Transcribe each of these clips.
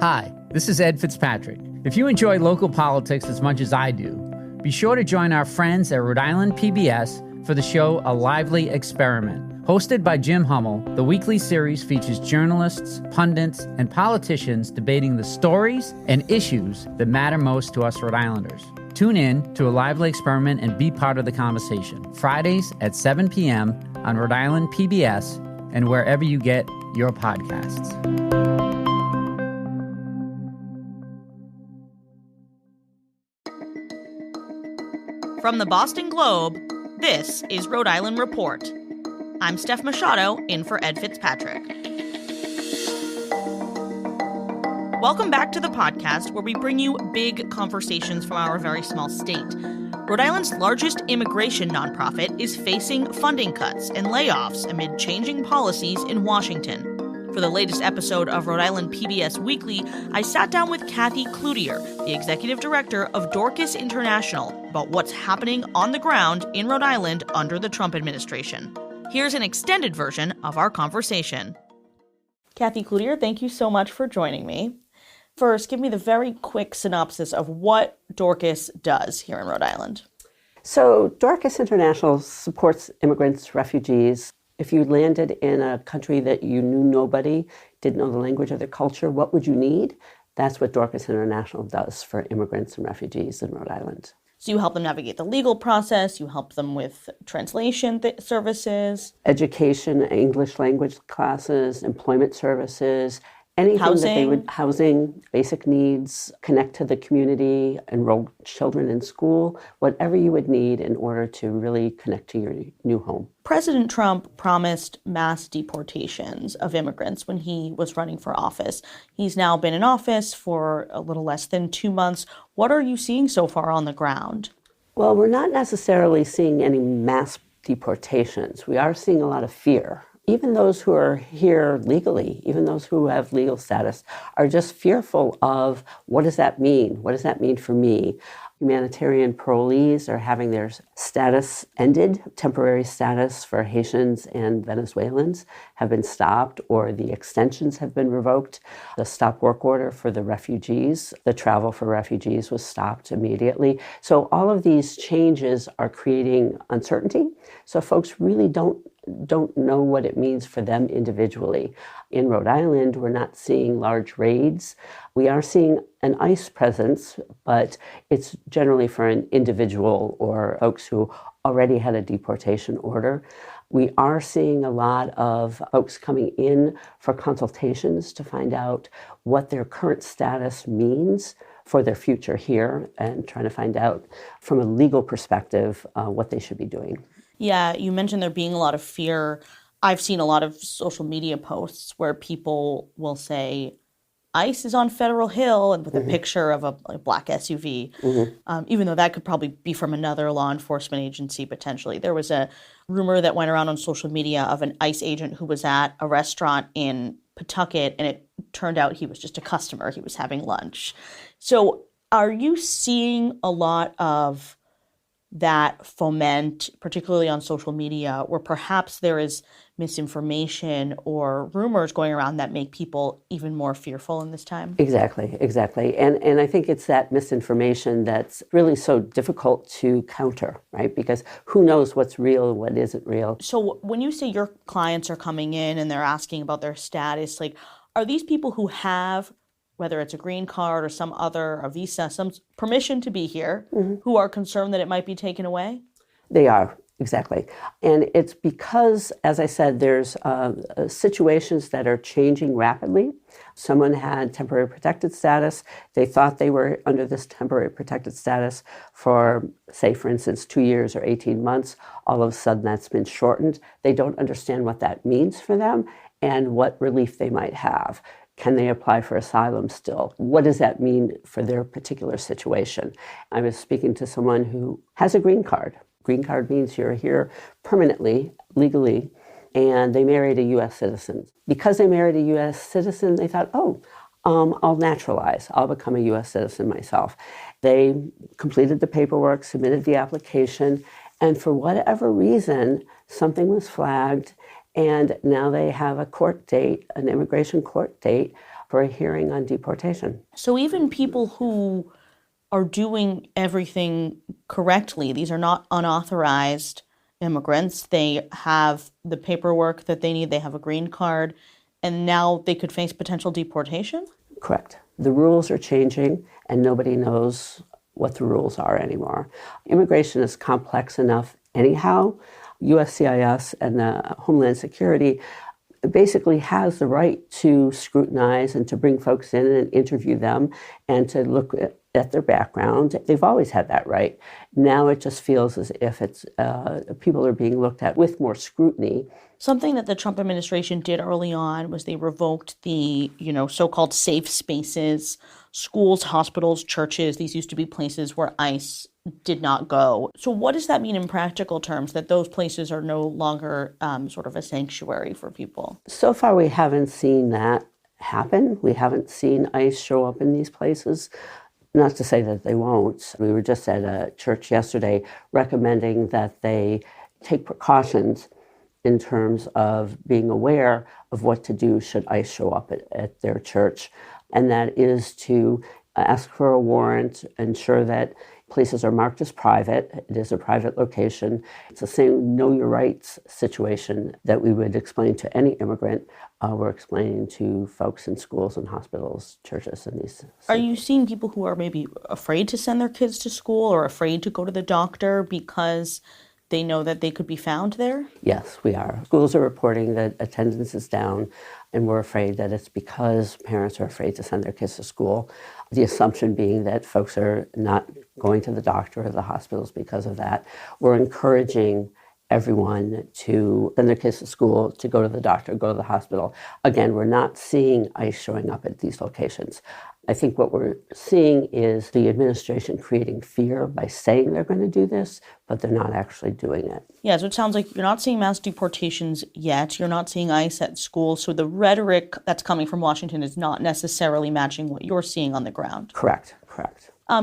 Hi, this is Ed Fitzpatrick. If you enjoy local politics as much as I do, be sure to join our friends at Rhode Island PBS for the show A Lively Experiment. Hosted by Jim Hummel, the weekly series features journalists, pundits, and politicians debating the stories and issues that matter most to us Rhode Islanders. Tune in to A Lively Experiment and be part of the conversation. Fridays at 7 p.m. on Rhode Island PBS and wherever you get your podcasts. From the Boston Globe, this is Rhode Island Report. I'm Steph Machado, in for Ed Fitzpatrick. Welcome back to the podcast where we bring you big conversations from our very small state. Rhode Island's largest immigration nonprofit is facing funding cuts and layoffs amid changing policies in Washington. For the latest episode of Rhode Island PBS Weekly, I sat down with Kathy Cloutier, the executive director of Dorcas International, about what's happening on the ground in Rhode Island under the Trump administration. Here's an extended version of our conversation. Kathy Cloutier, thank you so much for joining me. First, give me the very quick synopsis of what Dorcas does here in Rhode Island. So Dorcas International supports immigrants, refugees. If you landed in a country that you knew nobody, didn't know the language or the culture, what would you need? That's what Dorcas International does for immigrants and refugees in Rhode Island. So you help them navigate the legal process, you help them with translation services. Education, English language classes, employment services, anything housing. That they would, housing, basic needs, connect to the community, enroll children in school, whatever you would need in order to really connect to your new home. President Trump promised mass deportations of immigrants when he was running for office. He's now been in office for a little less than 2 months. What are you seeing so far on the ground? Well, we're not necessarily seeing any mass deportations. We are seeing a lot of fear. Even those who are here legally, even those who have legal status, are just fearful of what does that mean? What does that mean for me? Humanitarian parolees are having their status ended. Temporary status for Haitians and Venezuelans have been stopped, or the extensions have been revoked. The stop work order for the refugees, the travel for refugees was stopped immediately. So all of these changes are creating uncertainty. So folks really don't know what it means for them individually. In Rhode Island, we're not seeing large raids. We are seeing an ICE presence, but it's generally for an individual or folks who already had a deportation order. We are seeing a lot of folks coming in for consultations to find out what their current status means for their future here and trying to find out from a legal perspective what they should be doing. Yeah, you mentioned there being a lot of fear. I've seen a lot of social media posts where people will say, ICE is on Federal Hill, and with a picture of a black SUV, even though that could probably be from another law enforcement agency potentially. There was a rumor that went around on social media of an ICE agent who was at a restaurant in Pawtucket, and it turned out he was just a customer. He was having lunch. So are you seeing a lot of that foment, particularly on social media, where perhaps there is misinformation or rumors going around that make people even more fearful in this time? Exactly. And I think it's that misinformation that's really so difficult to counter, right? Because who knows what's real and what isn't real. So when you say your clients are coming in and they're asking about their status, like, are these people who have, whether it's a green card or some other, a visa, some permission to be here, who are concerned that it might be taken away? They are, exactly. And it's because, as I said, there's situations that are changing rapidly. Someone had temporary protected status. They thought they were under this temporary protected status for, say, for instance, 2 years or 18 months. All of a sudden, that's been shortened. They don't understand what that means for them and what relief they might have. Can they apply for asylum still? What does that mean for their particular situation? I was speaking to someone who has a green card. Green card means you're here permanently, legally, and they married a U.S. citizen. Because they married a U.S. citizen, they thought, I'll naturalize. I'll become a U.S. citizen myself. They completed the paperwork, submitted the application, and for whatever reason, something was flagged. And now they have a court date, an immigration court date, for a hearing on deportation. So even people who are doing everything correctly, these are not unauthorized immigrants. They have the paperwork that they need. They have a green card, and now they could face potential deportation? Correct. The rules are changing, and nobody knows what the rules are anymore. Immigration is complex enough anyhow. USCIS and the Homeland Security basically has the right to scrutinize and to bring folks in and interview them and to look at their background. They've always had that right. Now it just feels as if it's people are being looked at with more scrutiny. Something that the Trump administration did early on was they revoked the, so-called safe spaces, schools, hospitals, churches. These used to be places where ICE did not go. So what does that mean in practical terms, that those places are no longer sort of a sanctuary for people? So far, we haven't seen that happen. We haven't seen ICE show up in these places. Not to say that they won't. We were just at a church yesterday recommending that they take precautions in terms of being aware of what to do should ICE show up at their church. And that is to ask for a warrant, ensure that places are marked as private. It is a private location. It's the same know your rights situation that we would explain to any immigrant. We're explaining to folks in schools and hospitals, churches, and these. Are you seeing people who are maybe afraid to send their kids to school or afraid to go to the doctor because they know that they could be found there? Yes, we are. Schools are reporting that attendance is down, and we're afraid that it's because parents are afraid to send their kids to school. The assumption being that folks are not going to the doctor or the hospitals because of that. We're encouraging everyone to send their kids to school, to go to the doctor, go to the hospital. Again, we're not seeing ICE showing up at these locations. I think what we're seeing is the administration creating fear by saying they're going to do this, but they're not actually doing it. Yeah, so it sounds like you're not seeing mass deportations yet. You're not seeing ICE at school. So the rhetoric that's coming from Washington is not necessarily matching what you're seeing on the ground. Correct.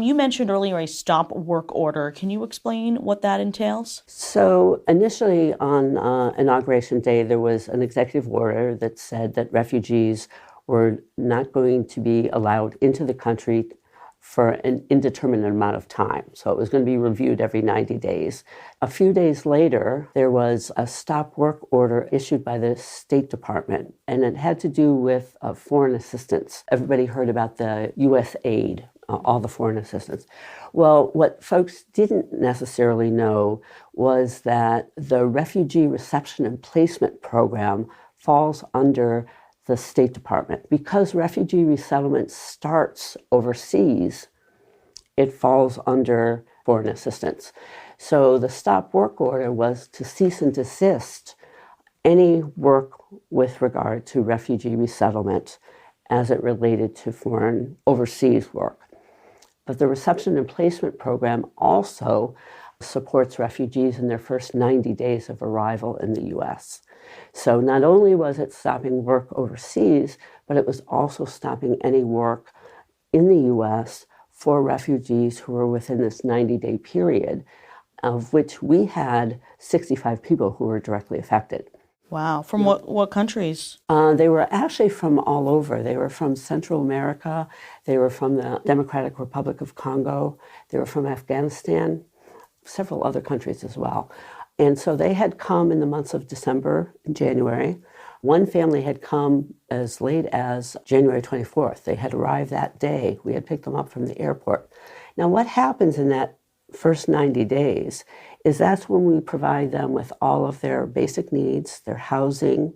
You mentioned earlier a stop work order. Can you explain what that entails? So initially on Inauguration Day, there was an executive order that said that refugees were not going to be allowed into the country for an indeterminate amount of time. So it was going to be reviewed every 90 days. A few days later, there was a stop work order issued by the State Department, and it had to do with foreign assistance. Everybody heard about the U.S. aid, all the foreign assistance. Well, what folks didn't necessarily know was that the Refugee Reception and Placement Program falls under the State Department. Because refugee resettlement starts overseas, it falls under foreign assistance. So the stop work order was to cease and desist any work with regard to refugee resettlement as it related to foreign overseas work. But the Reception and Placement Program also supports refugees in their first 90 days of arrival in the U.S. So not only was it stopping work overseas, but it was also stopping any work in the U.S. for refugees who were within this 90-day period, of which we had 65 people who were directly affected. Wow. From what countries? They were actually from all over. They were from Central America. They were from the Democratic Republic of Congo. They were from Afghanistan, several other countries as well. And so they had come in the months of December and January. One family had come as late as January 24th. They had arrived that day. We had picked them up from the airport. Now, what happens in that first 90 days is that's when we provide them with all of their basic needs, their housing.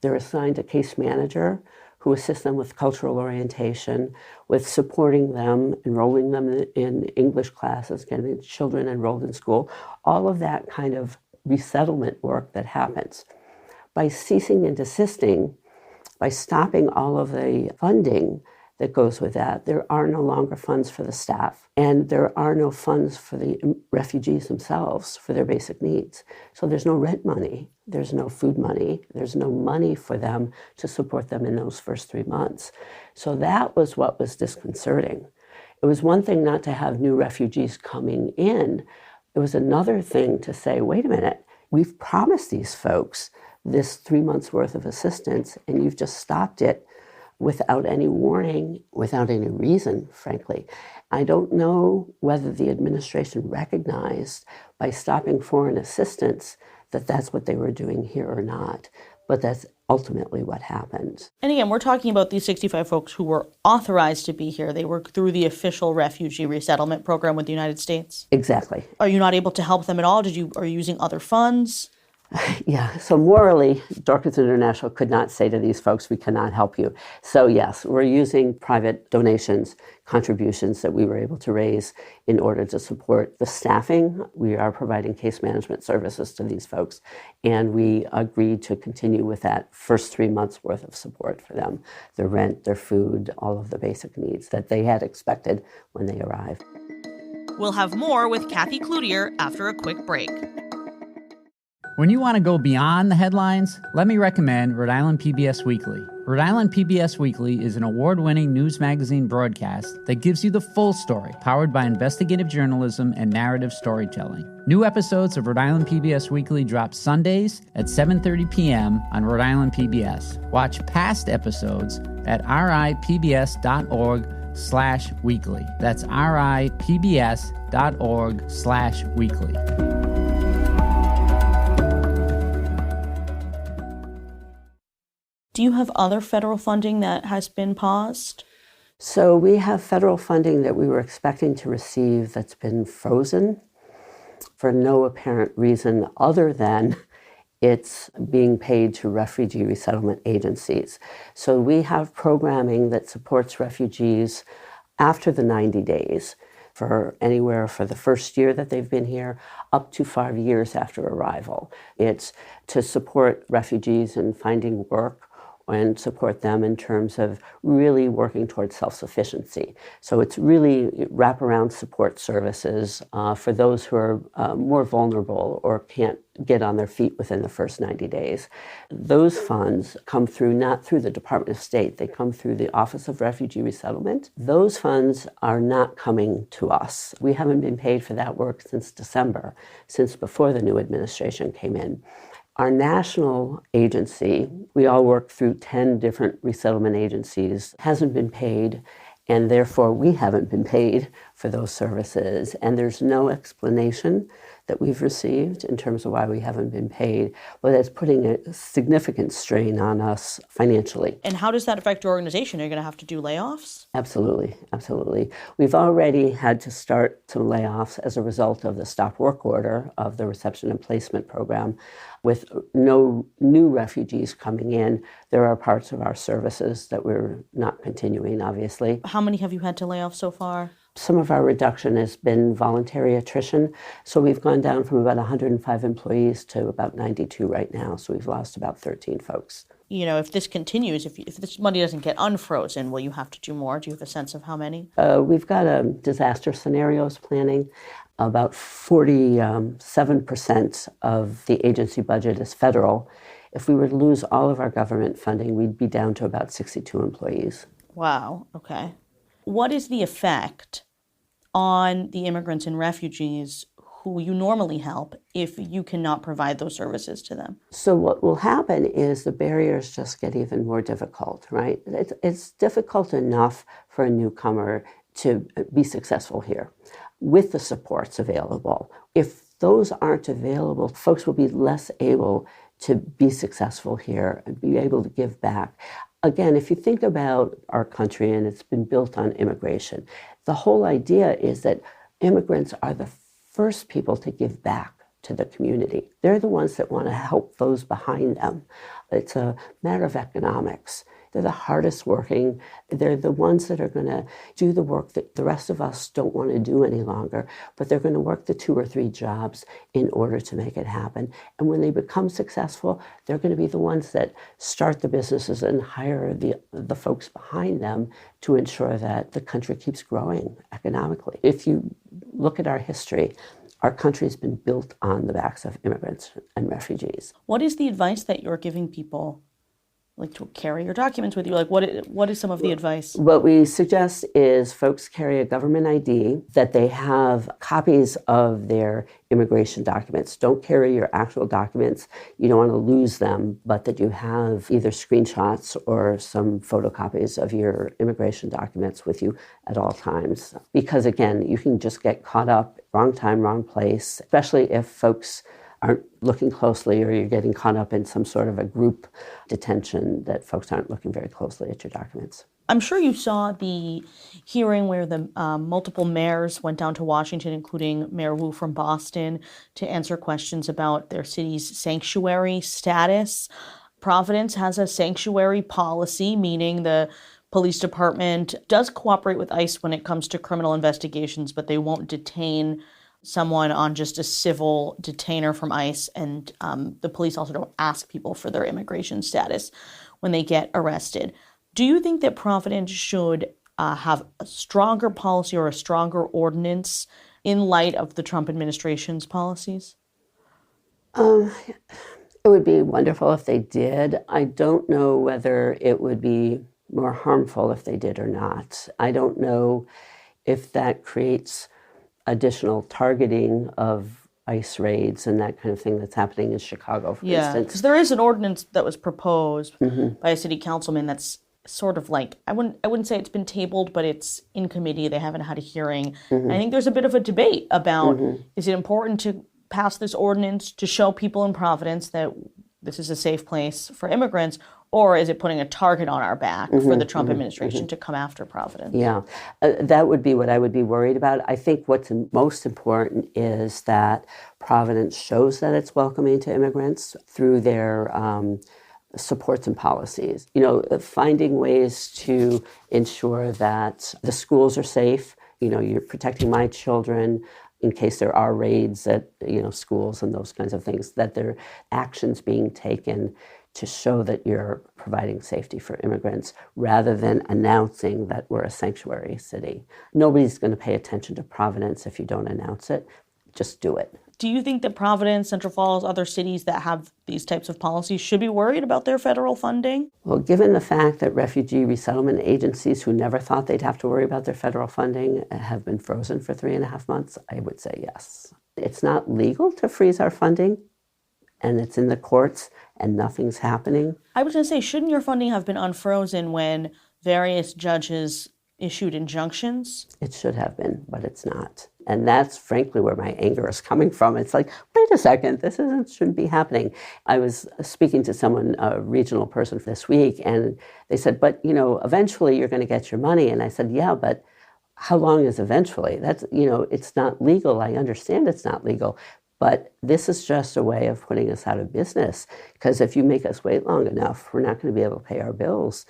They're assigned a case manager who assists them with cultural orientation, with supporting them, enrolling them in English classes, getting children enrolled in school, all of that kind of resettlement work that happens. By ceasing and desisting, by stopping all of the funding that goes with that, there are no longer funds for the staff, and there are no funds for the refugees themselves for their basic needs. So there's no rent money, there's no food money, there's no money for them to support them in those first 3 months. So that was what was disconcerting. It was one thing not to have new refugees coming in. It was another thing to say, wait a minute, we've promised these folks this 3 months worth of assistance, and you've just stopped it without any warning, without any reason, frankly. I don't know whether the administration recognized by stopping foreign assistance that that's what they were doing here or not, but that's ultimately what happened. And again, we're talking about these 65 folks who were authorized to be here. They were through the official refugee resettlement program with the United States. Exactly. Are you not able to help them at all? Are you using other funds? Yeah, so morally, Dorcas International could not say to these folks, we cannot help you. So yes, we're using private donations, contributions that we were able to raise in order to support the staffing. We are providing case management services to these folks, and we agreed to continue with that first 3 months worth of support for them, their rent, their food, all of the basic needs that they had expected when they arrived. We'll have more with Kathy Cloutier after a quick break. When you want to go beyond the headlines, let me recommend Rhode Island PBS Weekly. Rhode Island PBS Weekly is an award-winning news magazine broadcast that gives you the full story, powered by investigative journalism and narrative storytelling. New episodes of Rhode Island PBS Weekly drop Sundays at 7:30 p.m. on Rhode Island PBS. Watch past episodes at ripbs.org/weekly. That's ripbs.org/weekly. Do you have other federal funding that has been paused? So we have federal funding that we were expecting to receive that's been frozen for no apparent reason other than it's being paid to refugee resettlement agencies. So we have programming that supports refugees after the 90 days for anywhere for the first year that they've been here up to 5 years after arrival. It's to support refugees in finding work and support them in terms of really working towards self-sufficiency. So it's really wraparound support services for those who are more vulnerable or can't get on their feet within the first 90 days. Those funds come through, not through the Department of State, they come through the Office of Refugee Resettlement. Those funds are not coming to us. We haven't been paid for that work since December, since before the new administration came in. Our national agency, we all work through 10 different resettlement agencies, hasn't been paid, and therefore we haven't been paid for those services. And there's no explanation that we've received in terms of why we haven't been paid, but that's putting a significant strain on us financially. And how does that affect your organization? Are you going to have to do layoffs? Absolutely, absolutely. We've already had to start some layoffs as a result of the stop work order of the reception and placement program. With no new refugees coming in, there are parts of our services that we're not continuing, obviously. How many have you had to lay off so far? Some of our reduction has been voluntary attrition. So we've gone down from about 105 employees to about 92 right now. So we've lost about 13 folks. You know, if this continues, if this money doesn't get unfrozen, will you have to do more? Do you have a sense of how many? We've got a disaster scenarios planning. About 47% of the agency budget is federal. If we were to lose all of our government funding, we'd be down to about 62 employees. Wow, okay. What is the effect on the immigrants and refugees who you normally help if you cannot provide those services to them? So what will happen is the barriers just get even more difficult, right? It's difficult enough for a newcomer to be successful here with the supports available. If those aren't available, folks will be less able to be successful here and be able to give back. Again, if you think about our country, and it's been built on immigration, the whole idea is that immigrants are the first people to give back to the community. They're the ones that want to help those behind them. It's a matter of economics. They're the hardest working. They're the ones that are going to do the work that the rest of us don't want to do any longer, but they're going to work the 2 or 3 jobs in order to make it happen. And when they become successful, they're going to be the ones that start the businesses and hire the folks behind them to ensure that the country keeps growing economically. If you look at our history, our country has been built on the backs of immigrants and refugees. What is the advice that you're giving people like to carry your documents with you? Like, what is some of the advice? What we suggest is folks carry a government ID, that they have copies of their immigration documents. Don't carry your actual documents. You don't want to lose them, but that you have either screenshots or some photocopies of your immigration documents with you at all times. Because again, you can just get caught up, wrong time, wrong place, especially if folks aren't looking closely or you're getting caught up in some sort of a group detention, that folks aren't looking very closely at your documents. I'm sure you saw the hearing where the multiple mayors went down to Washington, including Mayor Wu from Boston, to answer questions about their city's sanctuary status. Providence has a sanctuary policy, meaning the police department does cooperate with ICE when it comes to criminal investigations, but they won't detain someone on just a civil detainer from ICE. And the police also don't ask people for their immigration status when they get arrested. Do you think that Providence should have a stronger policy or a stronger ordinance in light of the Trump administration's policies? It would be wonderful if they did. I don't know whether it would be more harmful if they did or not. I don't know if that creates additional targeting of ICE raids and that kind of thing that's happening in Chicago, for instance. Because there is an ordinance that was proposed by a city councilman that's sort of like, I wouldn't say it's been tabled, but it's in committee. They haven't had a hearing. I think there's a bit of a debate about, is it important to pass this ordinance to show people in Providence that this is a safe place for immigrants, or is it putting a target on our back for the Trump administration to come after Providence? Yeah, that would be what I would be worried about. I think what's most important is that Providence shows that it's welcoming to immigrants through their supports and policies. You know, finding ways to ensure that the schools are safe. You know, you're protecting my children in case there are raids at, schools and those kinds of things, that there are actions being taken to show that you're providing safety for immigrants rather than announcing that we're a sanctuary city. Nobody's going to pay attention to Providence if you don't announce it. Just do it. Do you think that Providence, Central Falls, other cities that have these types of policies should be worried about their federal funding? Well, given the fact that refugee resettlement agencies who never thought they'd have to worry about their federal funding have been frozen for 3.5 months, I would say yes. It's not legal to freeze our funding, and it's in the courts, and nothing's happening. I was going to say, shouldn't your funding have been unfrozen when various judges issued injunctions? It should have been, but it's not. And that's frankly where my anger is coming from. It's like, wait a second, this shouldn't be happening. I was speaking to someone, a regional person this week, and they said, but eventually you're going to get your money. And I said, yeah, but how long is eventually? That's, it's not legal. I understand it's not legal. But this is just a way of putting us out of business, because if you make us wait long enough, we're not going to be able to pay our bills.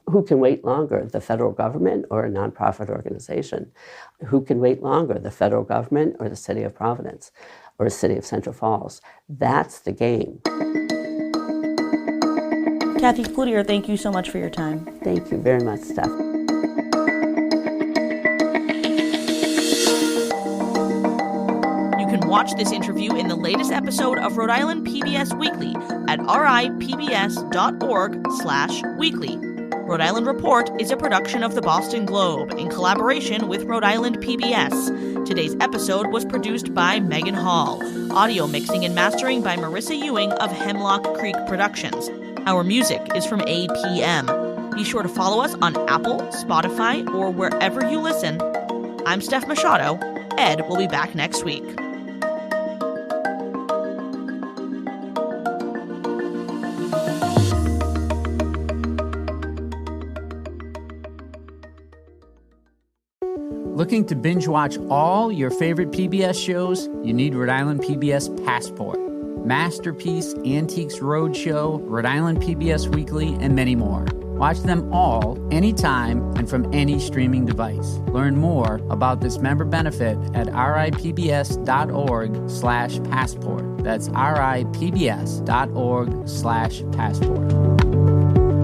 Who can wait longer, the federal government or a nonprofit organization? Who can wait longer, the federal government or the city of Providence or the city of Central Falls? That's the game. Kathy Cloutier, thank you so much for your time. Thank you very much, Steph. Watch this interview in the latest episode of Rhode Island PBS Weekly at ripbs.org/weekly. Rhode Island Report is a production of the Boston Globe in collaboration with Rhode Island PBS. Today's episode was produced by Megan Hall. Audio mixing and mastering by Marissa Ewing of Hemlock Creek Productions. Our music is from APM. Be sure to follow us on Apple, Spotify, or wherever you listen. I'm Steph Machado. Ed will be back next week. Looking to binge watch all your favorite PBS shows? You need Rhode Island PBS Passport, Masterpiece, Antiques Roadshow, Rhode Island PBS Weekly, and many more. Watch them all, anytime, and from any streaming device. Learn more about this member benefit at ripbs.org/passport. That's ripbs.org/passport.